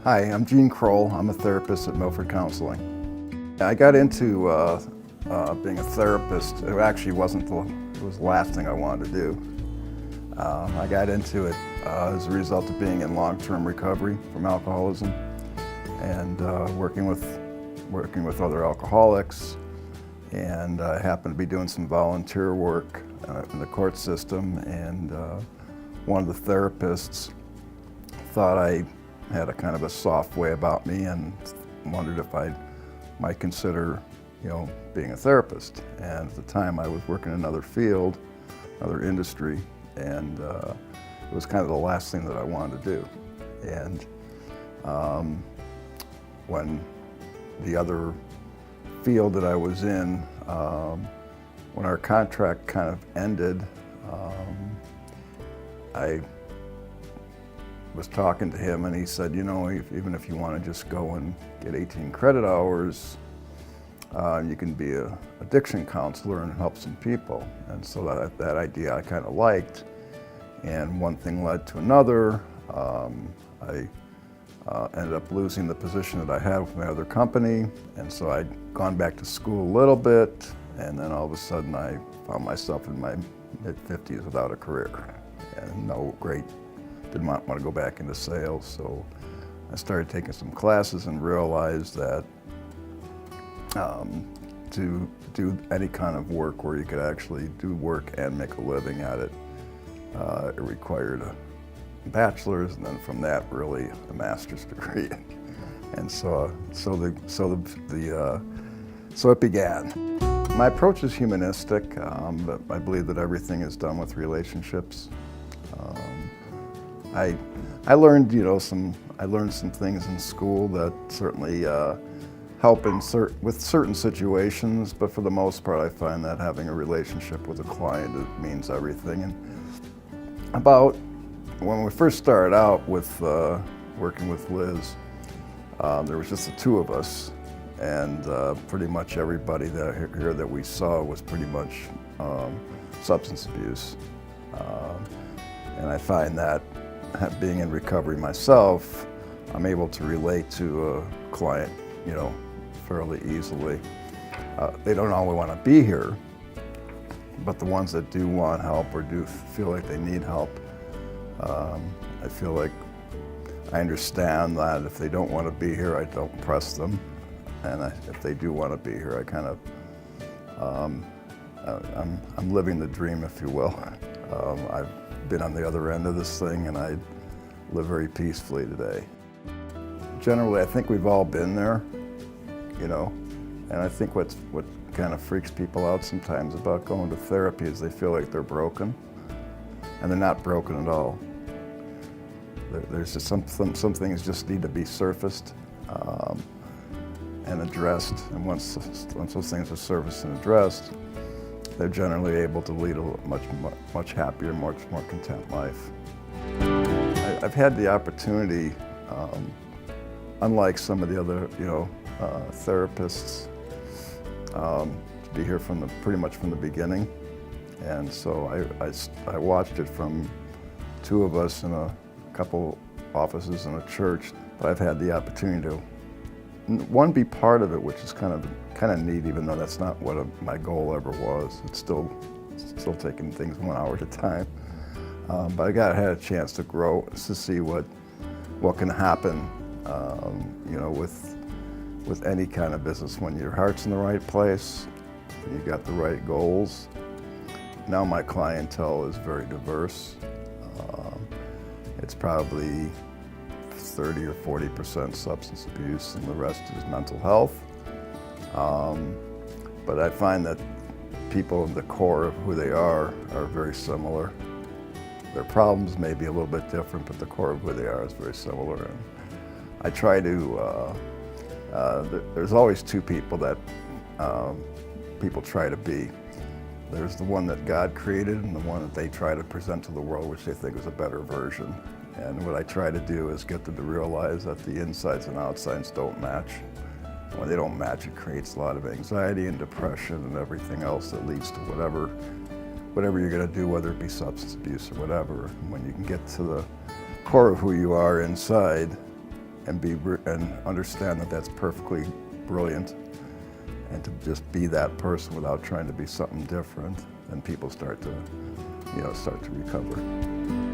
Hi, I'm Kroll. I'm a therapist at Milford Counseling. I got into being a therapist. It actually it was the last thing I wanted to do. I got into it as a result of being in long-term recovery from alcoholism and working with other alcoholics. And I happened to be doing some volunteer work in the court system, and one of the therapists thought I had a kind of a soft way about me and wondered if I might consider, being a therapist. And at the time I was working in another field, another industry, and it was kind of the last thing that I wanted to do. And when the other field that I was in, when our contract kind of ended, I was talking to him, and he said, even if you want to just go and get 18 credit hours, you can be an addiction counselor and help some people. And so that idea I kind of liked, and one thing led to another. I ended up losing the position that I had with my other company, and so I'd gone back to school a little bit, and then all of a sudden I found myself in my mid-50s without a career, and didn't want to go back into sales. So I started taking some classes and realized that to do any kind of work where you could actually do work and make a living at it, it required a bachelor's, and then from that really a master's degree. And so it began. My approach is humanistic, but I believe that everything is done with relationships. I learned, some things in school that certainly help with certain situations, but for the most part, I find that having a relationship with a client, it means everything. And when we first started out with working with Liz, there was just the two of us, and pretty much everybody here that we saw was pretty much substance abuse. And I find that being in recovery myself, I'm able to relate to a client, fairly easily. They don't always want to be here, but the ones that do want help or do feel like they need help, I feel like I understand that if they don't want to be here, I don't press them. And if they do want to be here, I kind of, I'm living the dream, if you will. I've been on the other end of this thing, and I live very peacefully today. Generally, I think we've all been there, and I think what kind of freaks people out sometimes about going to therapy is they feel like they're broken, and they're not broken at all. There's just some things just need to be surfaced and addressed, and once those things are surfaced and addressed, they're generally able to lead a much happier, much more content life. I've had the opportunity, unlike some of the other, therapists, to be here pretty much from the beginning, and so I watched it from two of us in a couple offices in a church. But I've had the opportunity to be part of it, which is kind of neat, even though that's not what my goal ever was. It's still taking things 1 hour at a time. But I had a chance to grow, to see what can happen, with any kind of business when your heart's in the right place, when you got the right goals. Now my clientele is very diverse. It's probably 30 or 40% substance abuse, and the rest is mental health. But I find that people, the core of who they are very similar. Their problems may be a little bit different, but the core of who they are is very similar. And I try to, there's always two people that people try to be. There's the one that God created and the one that they try to present to the world, which they think is a better version. And what I try to do is get them to realize that the insides and outsides don't match. When they don't match, it creates a lot of anxiety and depression and everything else that leads to whatever you're going to do, whether it be substance abuse or whatever. When you can get to the core of who you are inside, and understand that that's perfectly brilliant, and to just be that person without trying to be something different, then people start to recover.